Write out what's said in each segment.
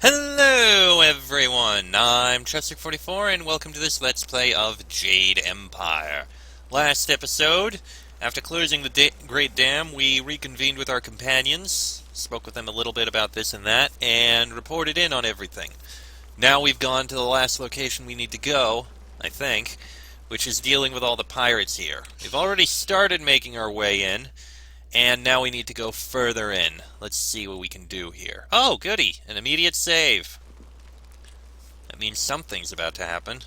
Hello everyone, I'm Chester44 and welcome to this Let's Play of Jade Empire. Last episode, after closing the Great Dam, we reconvened with our companions, spoke with them a little bit about this and that, and reported in on everything. Now we've gone to the last location we need to go, I think, which is dealing with all the pirates here. We've already started making our way in, and now we need to go further in. Let's see what we can do here. Oh, goody! An immediate save. That means something's about to happen.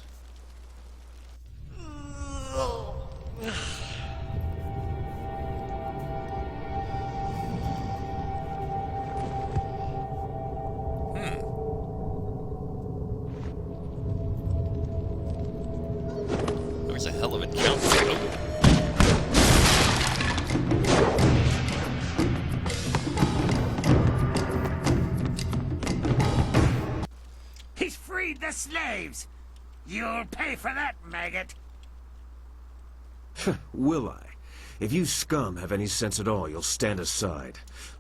There was a hell of a jump. Oh. He's freed the slaves! You'll pay for that, maggot! Will I? If you scum have any sense at all, you'll stand aside.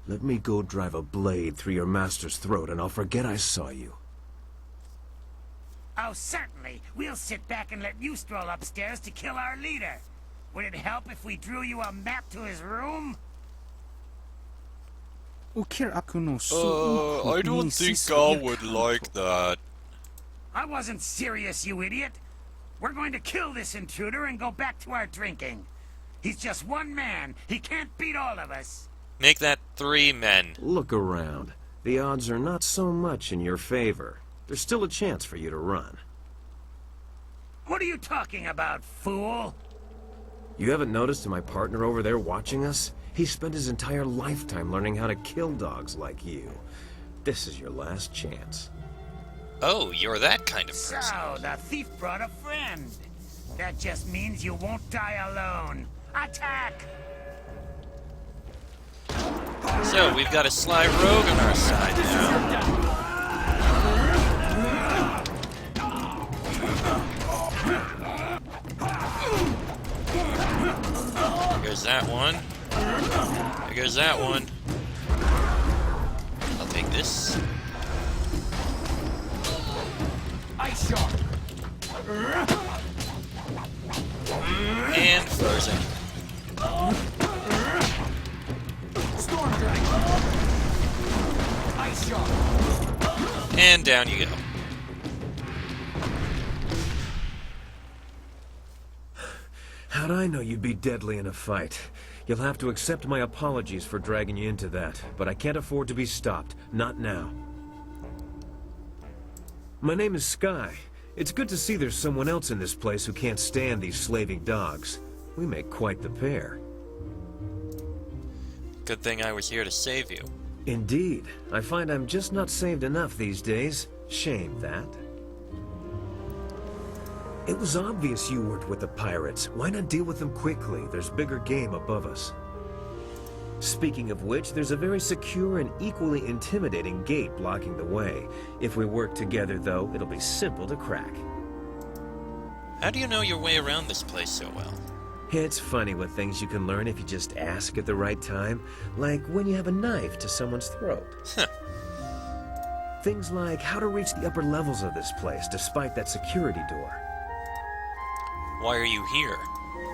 Let me go drive a blade through your master's throat and I'll forget I saw you. Oh, certainly. We'll sit back and let you stroll upstairs to kill our leader. Would it help if we drew you a map to his room? I don't think I would like that. I wasn't serious, you idiot. We're going to kill this intruder and go back to our drinking. He's just one man. He can't beat all of us. Make that 3 men. Look around. The odds are not so much in your favor. There's still a chance for you to run. What are you talking about, fool? You haven't noticed my partner over there watching us? He spent his entire lifetime learning how to kill dogs like you. This is your last chance. Oh, you're that kind of person. So, the thief brought a friend. That just means you won't die alone. Attack! So, we've got a sly rogue on our side now. There goes that one. There goes that one. I'll take this. Ice shark! And frozen. Storm dragon! Ice shark! And down you go. How'd I know you'd be deadly in a fight? You'll have to accept my apologies for dragging you into that, but I can't afford to be stopped. Not now. My name is Sky. It's good to see there's someone else in this place who can't stand these slaving dogs. We make quite the pair. Good thing I was here to save you. Indeed. I find I'm just not saved enough these days. Shame that. It was obvious you weren't with the pirates. Why not deal with them quickly? There's bigger game above us. Speaking of which, there's a very secure and equally intimidating gate blocking the way. If we work together, though, it'll be simple to crack. How do you know your way around this place so well? It's funny what things you can learn if you just ask at the right time. Like when you have a knife to someone's throat. Things like how to reach the upper levels of this place despite that security door. Why are you here?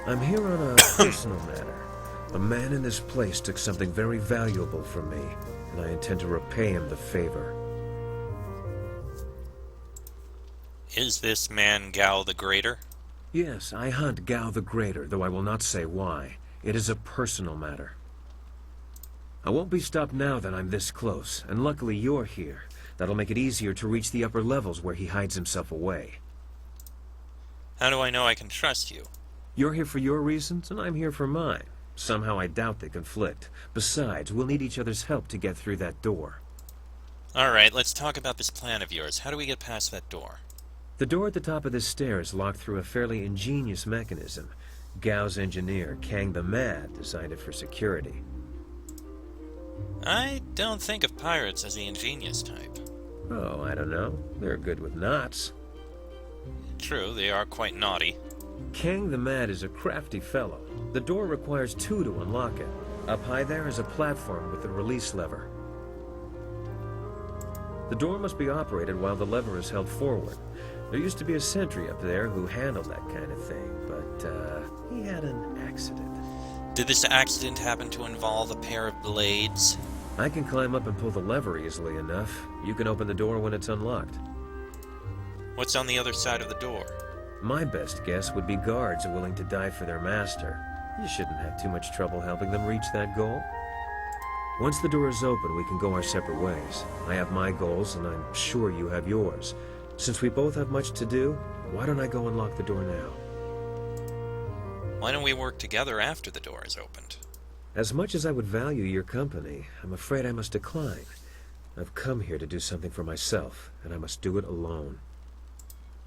I'm here on a personal matter. A man in this place took something very valuable from me, and I intend to repay him the favor. Is this man Gao the Greater? Yes, I hunt Gao the Greater, though I will not say why. It is a personal matter. I won't be stopped now that I'm this close, and luckily you're here. That'll make it easier to reach the upper levels where he hides himself away. How do I know I can trust you? You're here for your reasons, and I'm here for mine. Somehow I doubt they conflict. Besides, we'll need each other's help to get through that door. Alright, let's talk about this plan of yours. How do we get past that door? The door at the top of this stair is locked through a fairly ingenious mechanism. Gao's engineer, Kang the Mad, designed it for security. I don't think of pirates as the ingenious type. Oh, I don't know. They're good with knots. True, they are quite naughty. Kang the Mad is a crafty fellow. The door requires 2 to unlock it. Up high there is a platform with a release lever. The door must be operated while the lever is held forward. There used to be a sentry up there who handled that kind of thing, but he had an accident. Did this accident happen to involve a pair of blades? I can climb up and pull the lever easily enough. You can open the door when it's unlocked. What's on the other side of the door? My best guess would be guards willing to die for their master. You shouldn't have too much trouble helping them reach that goal. Once the door is open, we can go our separate ways. I have my goals, and I'm sure you have yours. Since we both have much to do, why don't I go unlock the door now? Why don't we work together after the door is opened? As much as I would value your company, I'm afraid I must decline. I've come here to do something for myself, and I must do it alone.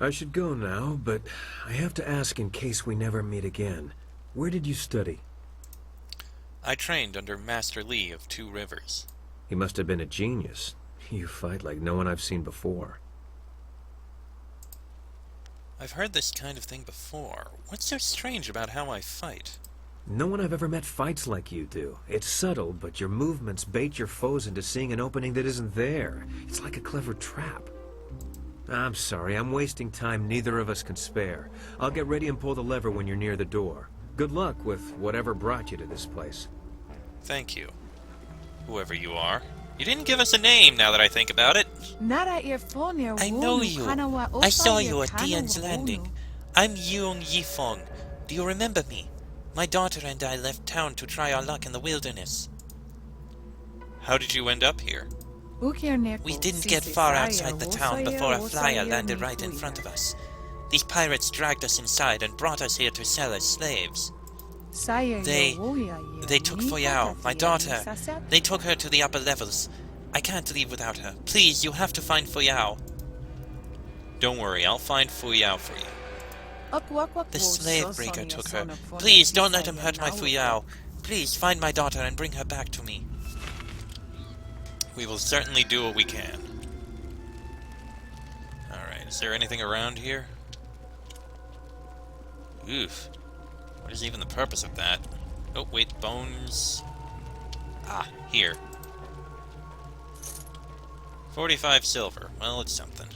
I should go now, but I have to ask in case we never meet again. Where did you study? I trained under Master Lee of Two Rivers. He must have been a genius. You fight like no one I've seen before. I've heard this kind of thing before. What's so strange about how I fight? No one I've ever met fights like you do. It's subtle, but your movements bait your foes into seeing an opening that isn't there. It's like a clever trap. I'm sorry, I'm wasting time neither of us can spare. I'll get ready and pull the lever when you're near the door. Good luck with whatever brought you to this place. Thank you. Whoever you are. You didn't give us a name, now that I think about it. I know you. I saw you at Dian's Landing. I'm Yeung Yifeng. Do you remember me? My daughter and I left town to try our luck in the wilderness. How did you end up here? We didn't get far outside the town before a flyer landed right in front of us. These pirates dragged us inside and brought us here to sell as slaves. They took Foyao, my daughter. They took her to the upper levels. I can't leave without her. Please, you have to find Foyao. Don't worry, I'll find Foyao for you. The slave breaker took her. Please, don't let him hurt my Foyao. Please, find my daughter and bring her back to me. We will certainly do what we can. Alright, is there anything around here? Oof. What is even the purpose of that? Oh, wait, bones... Ah, here. 45 silver. Well, it's something.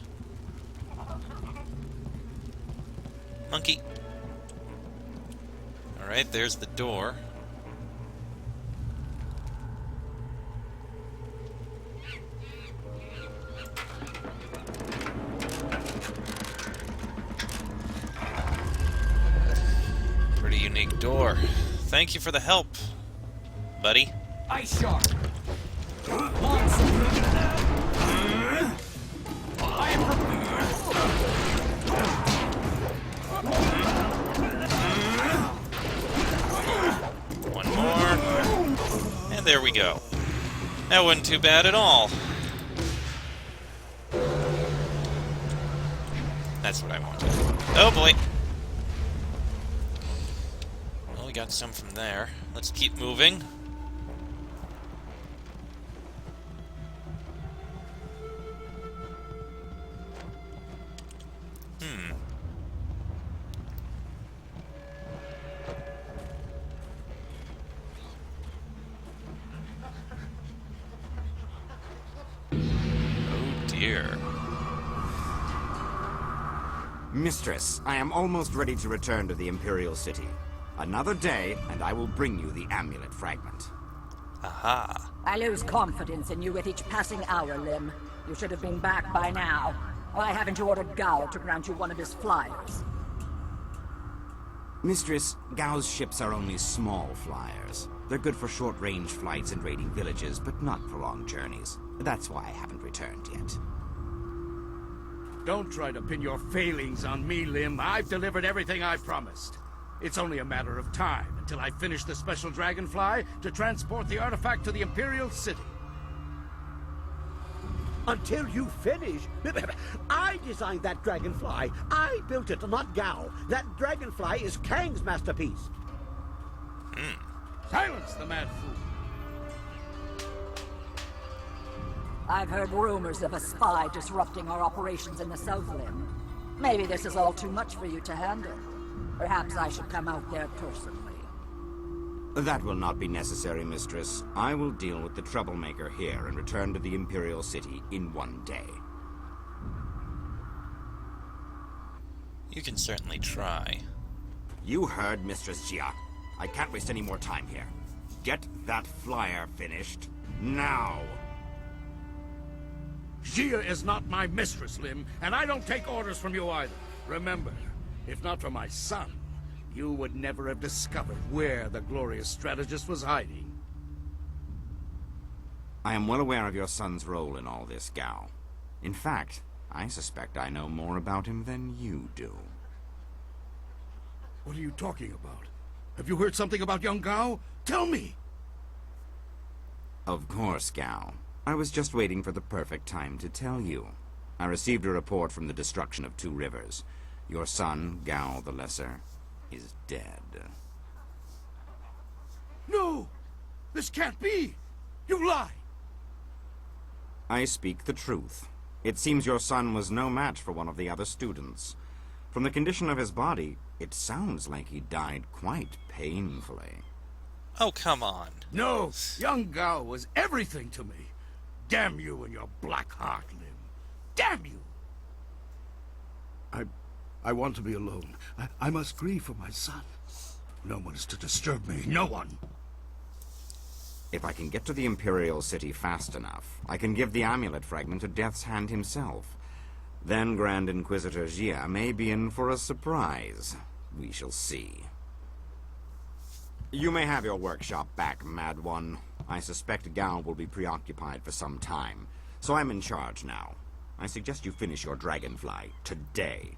Monkey. Alright, there's the door. Pretty unique door. Thank you for the help, buddy. Ice shark. One more. And there we go. That wasn't too bad at all. That's what I wanted. Oh boy. Well, we got some from there. Let's keep moving. Dear. Mistress, I am almost ready to return to the Imperial City. Another day, and I will bring you the amulet fragment. Aha. I lose confidence in you with each passing hour, Lim. You should have been back by now. Why haven't you ordered Gao to grant you one of his flyers? Mistress, Gao's ships are only small flyers. They're good for short-range flights and raiding villages, but not for long journeys. That's why I haven't returned yet. Don't try to pin your failings on me, Lim. I've delivered everything I promised. It's only a matter of time until I finish the special dragonfly to transport the artifact to the Imperial City. Until you finish. I designed that dragonfly. I built it, not Gao. That dragonfly is Kang's masterpiece. Silence the mad fool. I've heard rumors of a spy disrupting our operations in the South Lim. Maybe this is all too much for you to handle. Perhaps I should come out there personally. That will not be necessary, mistress. I will deal with the troublemaker here and return to the Imperial City in one day. You can certainly try. You heard Mistress Jia. I can't waste any more time here. Get that flyer finished now. Jia is not my mistress, Lim, and I don't take orders from you either. Remember, if not for my son, you would never have discovered where the glorious strategist was hiding. I am well aware of your son's role in all this, Gao. In fact, I suspect I know more about him than you do. What are you talking about? Have you heard something about young Gao? Tell me! Of course, Gao. I was just waiting for the perfect time to tell you. I received a report from the destruction of 2 rivers. Your son, Gao the Lesser, is dead. No! This can't be! You lie! I speak the truth. It seems your son was no match for one of the other students. From the condition of his body, it sounds like he died quite painfully. Oh, come on. No! Young Gao was everything to me! Damn you and your black heart, Lim! Damn you! I want to be alone. I must grieve for my son. No one is to disturb me. No one! If I can get to the Imperial City fast enough, I can give the amulet fragment to Death's Hand himself. Then Grand Inquisitor Jia may be in for a surprise. We shall see. You may have your workshop back, Mad One. I suspect Gao will be preoccupied for some time, so I'm in charge now. I suggest you finish your dragonfly today.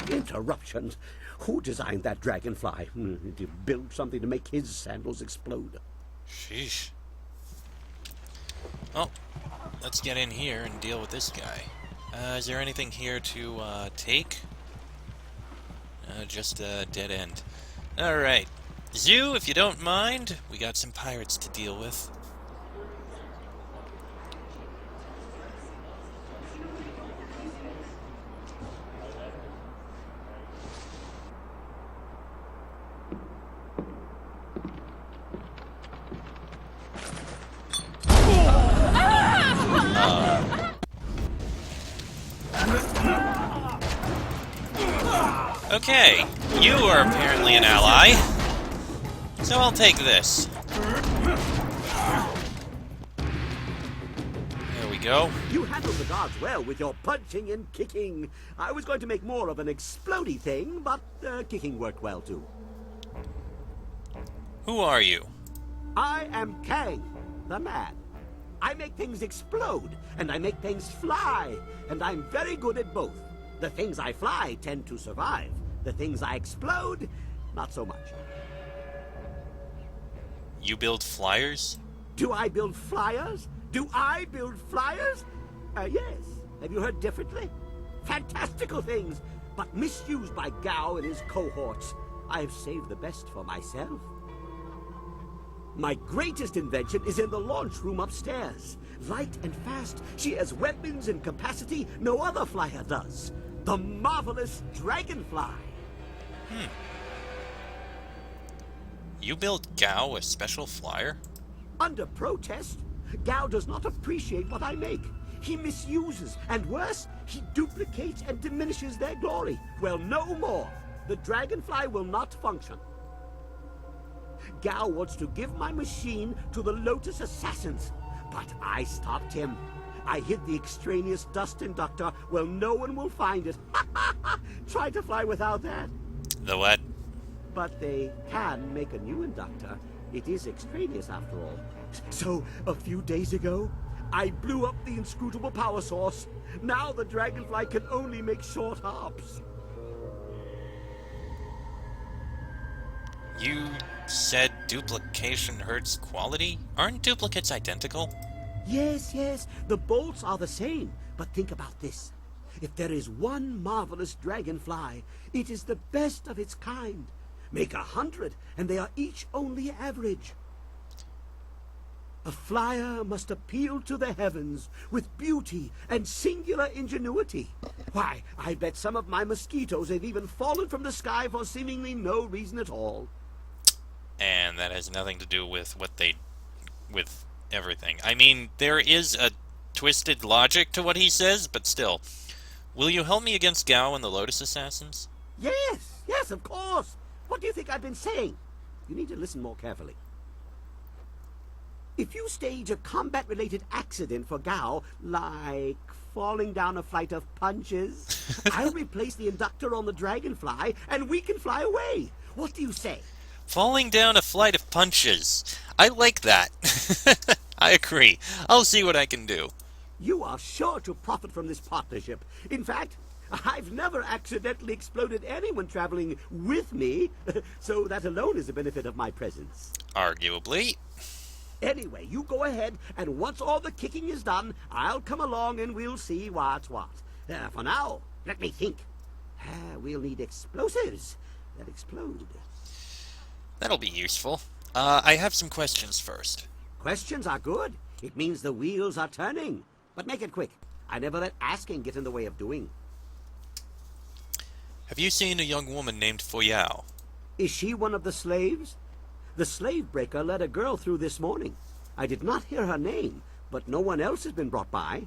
Interruptions? Who designed that dragonfly? Did you build something to make his sandals explode? Sheesh. Well, let's get in here and deal with this guy. Is there anything here to take? Just a dead end. Alright. Zoo, if you don't mind, we got some pirates to deal with. Okay, you are apparently an ally, so I'll take this. There we go. You handled the guards well with your punching and kicking. I was going to make more of an explodey thing, but kicking worked well too. Who are you? I am Kang, the man. I make things explode, and I make things fly, and I'm very good at both. The things I fly tend to survive. The things I explode, not so much. You build flyers? Do I build flyers? Do I build flyers? Yes. Have you heard differently? Fantastical things, but misused by Gao and his cohorts. I've saved the best for myself. My greatest invention is in the launch room upstairs. Light and fast, she has weapons and capacity no other flyer does. The marvelous dragonfly. You built Gao a special flyer? Under protest, Gao does not appreciate what I make. He misuses, and worse, he duplicates and diminishes their glory. Well, no more. The dragonfly will not function. Gao wants to give my machine to the Lotus Assassins, but I stopped him. I hid the extraneous dust inductor. Well, no one will find it. Try to fly without that. The what? But they can make a new inductor. It is extraneous after all. So, a few days ago, I blew up the inscrutable power source. Now the dragonfly can only make short hops. You said duplication hurts quality? Aren't duplicates identical? Yes, yes, the bolts are the same. But think about this. If there is one marvelous dragonfly, it is the best of its kind. Make 100, and they are each only average. A flyer must appeal to the heavens with beauty and singular ingenuity. Why, I bet some of my mosquitoes have even fallen from the sky for seemingly no reason at all. And that has nothing to do with with everything. I mean, there is a twisted logic to what he says, but still. Will you help me against Gao and the Lotus Assassins? Yes, yes, of course. What do you think I've been saying? You need to listen more carefully. If you stage a combat-related accident for Gao, like falling down a flight of punches, I'll replace the inductor on the Dragonfly, and we can fly away. What do you say? Falling down a flight of punches. I like that. I agree. I'll see what I can do. You are sure to profit from this partnership. In fact, I've never accidentally exploded anyone traveling with me, so that alone is a benefit of my presence. Arguably. Anyway, you go ahead, and once all the kicking is done, I'll come along and we'll see what's what. For now, let me think. We'll need explosives that explode. That'll be useful. I have some questions first. Questions are good. It means the wheels are turning. But make it quick. I never let asking get in the way of doing. Have you seen a young woman named Foyao? Is she one of the slaves? The slave breaker let a girl through this morning. I did not hear her name, but no one else has been brought by.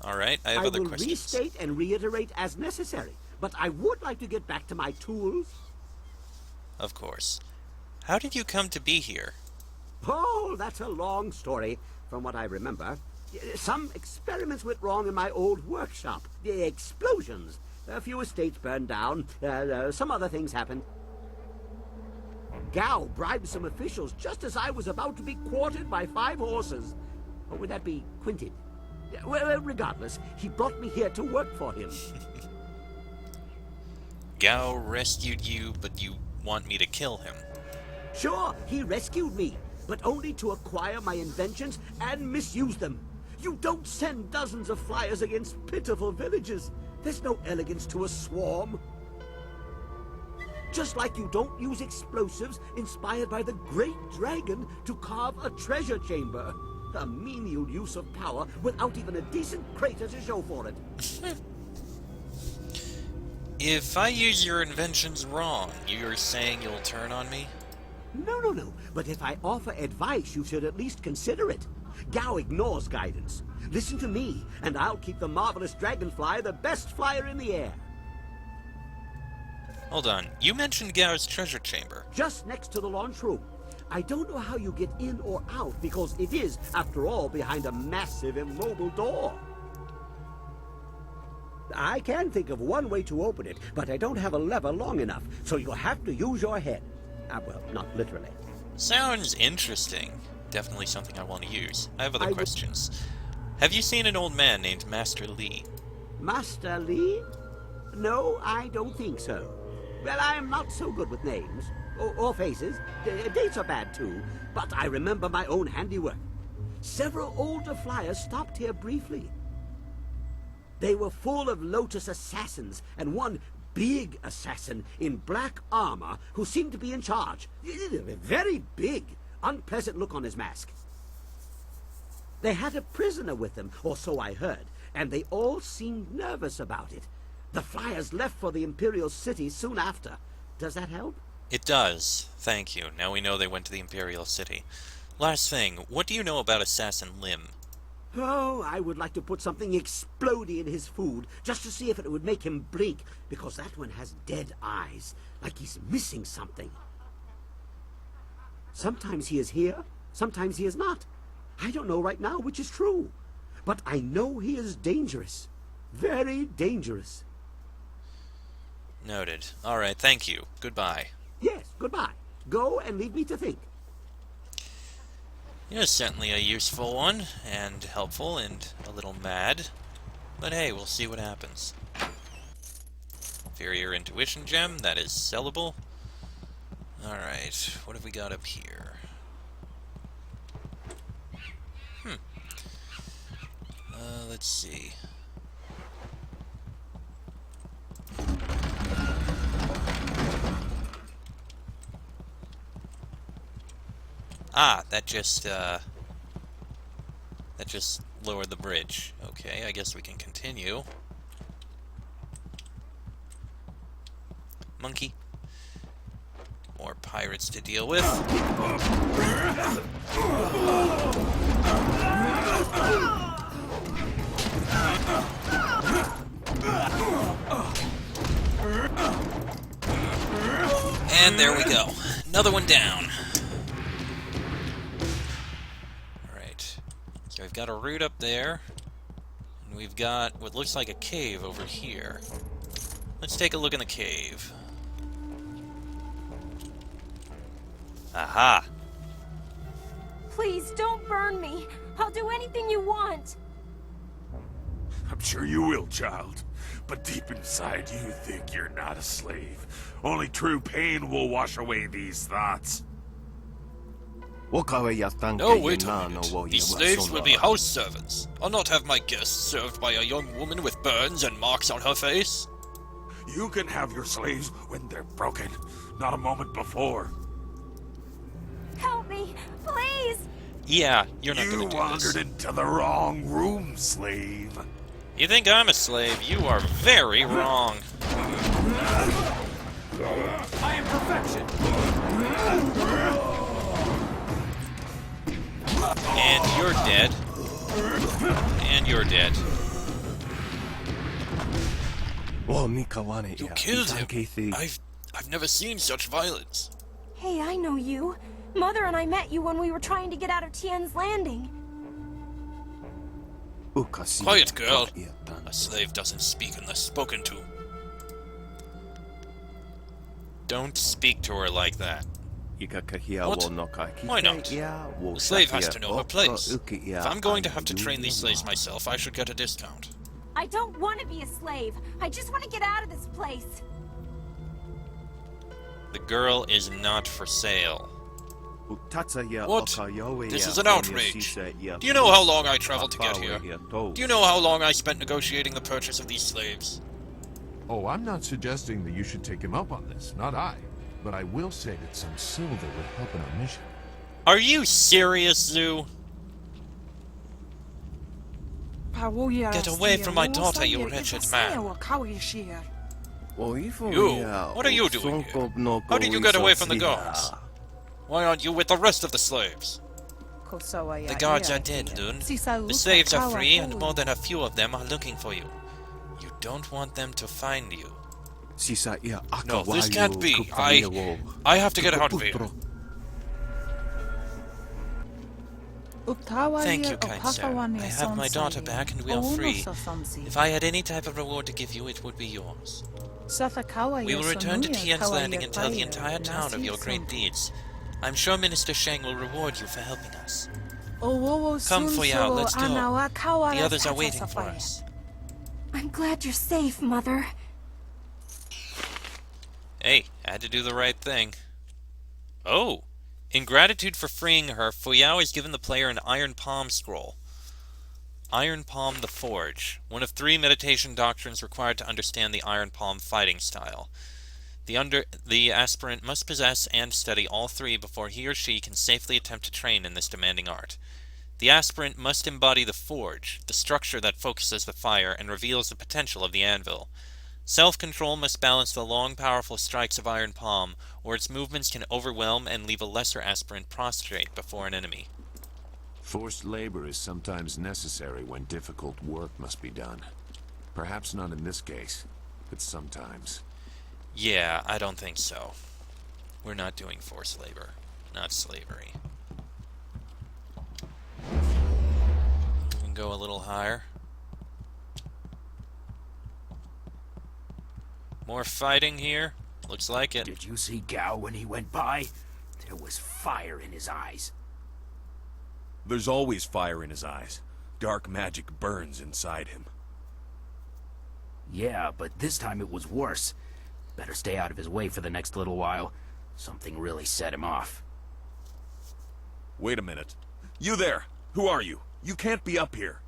Alright, I have other questions. I will restate and reiterate as necessary, but I would like to get back to my tools. Of course. How did you come to be here? Oh, that's a long story, from what I remember. Some experiments went wrong in my old workshop. The explosions. A few estates burned down. Some other things happened. Gao bribed some officials just as I was about to be quartered by 5 horses. Or would that be quinted? Well, regardless, he brought me here to work for him. Gao rescued you, but you want me to kill him. Sure, he rescued me, but only to acquire my inventions and misuse them. You don't send dozens of flyers against pitiful villages. There's no elegance to a swarm. Just like you don't use explosives inspired by the great dragon to carve a treasure chamber. A menial use of power without even a decent crater to show for it. If I use your inventions wrong, you're saying you'll turn on me? No. But if I offer advice, you should at least consider it. Gao ignores guidance. Listen to me, and I'll keep the marvelous Dragonfly the best flyer in the air. Hold on, you mentioned Gao's treasure chamber. Just next to the launch room. I don't know how you get in or out, because it is, after all, behind a massive immobile door. I can think of one way to open it, but I don't have a lever long enough, so you'll have to use your head. Well, not literally. Sounds interesting. Definitely something I want to use. I have other questions. Have you seen an old man named Master Li? Master Li? No, I don't think so. Well, I am not so good with names. Or faces. Dates are bad, too. But I remember my own handiwork. Several older flyers stopped here briefly. They were full of Lotus assassins, and one big assassin in black armor who seemed to be in charge. Very big, unpleasant look on his mask. They had a prisoner with them, or so I heard, and they all seemed nervous about it. The flyers left for the Imperial City soon after. Does that help? It does. Thank you. Now we know they went to the Imperial City. Last thing, what do you know about Assassin Lim? Oh, I would like to put something explodey in his food, just to see if it would make him blink, because that one has dead eyes, like he's missing something. Sometimes he is here, sometimes he is not. I don't know right now which is true. But I know he is dangerous. Very dangerous. Noted. Alright, thank you. Goodbye. Yes, goodbye. Go and leave me to think. You're certainly a useful one, and helpful, and a little mad. But hey, we'll see what happens. Inferior Intuition Gem, that is sellable. Alright, what have we got up here? Let's see. Ah, that just lowered the bridge. Okay, I guess we can continue. Monkey. More pirates to deal with. And there we go. Another one down. Alright. So we've got a route up there. And we've got what looks like a cave over here. Let's take a look in the cave. Aha! Please don't burn me. I'll do anything you want. I'm sure you will, child. But deep inside, you think you're not a slave. Only true pain will wash away these thoughts. No, wait a minute. These slaves will be house servants. I'll not have my guests served by a young woman with burns and marks on her face. You can have your slaves when they're broken, not a moment before. Help me, please. Yeah, you're not gonna You do wandered this. into the wrong room, slave. You think I'm a slave? You are very wrong. I am perfection. And you're dead. And you're dead. You killed him. I've never seen such violence. Hey, I know you. Mother and I met you when we were trying to get out of Tien's Landing. Quiet, girl. A slave doesn't speak unless spoken to. Don't speak to her like that. What? Why not? The slave has to know her place. If I'm going to have to train these slaves myself, I should get a discount. I don't want to be a slave. I just want to get out of this place. The girl is not for sale. What? This is an outrage. Do you know how long I traveled to get here? Do you know how long I spent negotiating the purchase of these slaves? Oh, I'm not suggesting that you should take him up on this, not I. But I will say that some silver would help in our mission. Are you serious, Zoo? Get away from my daughter, you wretched man. You? What are you doing here? How did you get away from the guards? Why aren't you with the rest of the slaves? The guards are dead, Loon. The slaves are free, and more than a few of them are looking for you. You don't want them to find you. No, this can't be. I have to get out of here. Thank you, kind sir. I have my daughter back and we are free. If I had any type of reward to give you, it would be yours. We will return to Tien's Landing and tell the entire town of your great deeds. I'm sure Minister Shang will reward you for helping us. Come, Fuyao, let's go. The others are waiting for us. I'm glad you're safe, Mother. Hey, I had to do the right thing. Oh! In gratitude for freeing her, Fuyao is given the player an Iron Palm scroll. Iron Palm the Forge, one of 3 meditation doctrines required to understand the Iron Palm fighting style. The aspirant must possess and study all 3 before he or she can safely attempt to train in this demanding art. The aspirant must embody the forge, the structure that focuses the fire and reveals the potential of the anvil. Self-control must balance the long, powerful strikes of Iron Palm, or its movements can overwhelm and leave a lesser aspirant prostrate before an enemy. Forced labor is sometimes necessary when difficult work must be done. Perhaps not in this case, but sometimes. Yeah, I don't think so. We're not doing forced labor, not slavery. We can go a little higher. More fighting here. Looks like it. Did you see Gao when he went by? There was fire in his eyes. There's always fire in his eyes. Dark magic burns inside him. Yeah, but this time it was worse. Better stay out of his way for the next little while. Something really set him off. Wait a minute. You there! Who are you? You can't be up here.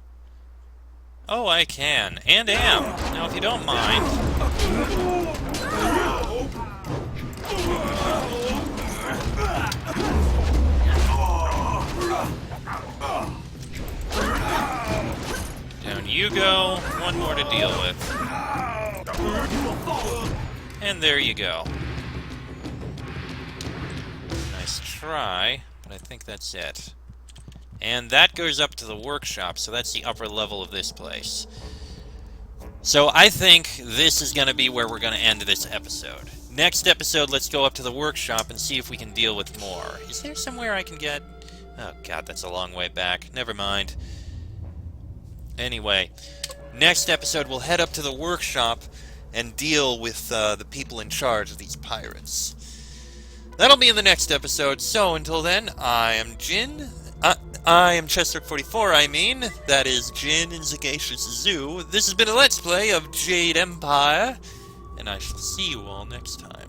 Oh, I can. And am. Now, if you don't mind... you go. One more to deal with. And there you go. Nice try, but I think that's it. And that goes up to the workshop, so that's the upper level of this place. So I think this is going to be where we're going to end this episode. Next episode, let's go up to the workshop and see if we can deal with more. Is there somewhere I can get... Oh god, that's a long way back. Never mind. Anyway, next episode we'll head up to the workshop and deal with the people in charge of these pirates. That'll be in the next episode, so until then, I am Jin. I am Chester44, I mean. That is Jin in Sagacious Zoo. This has been a Let's Play of Jade Empire, and I shall see you all next time.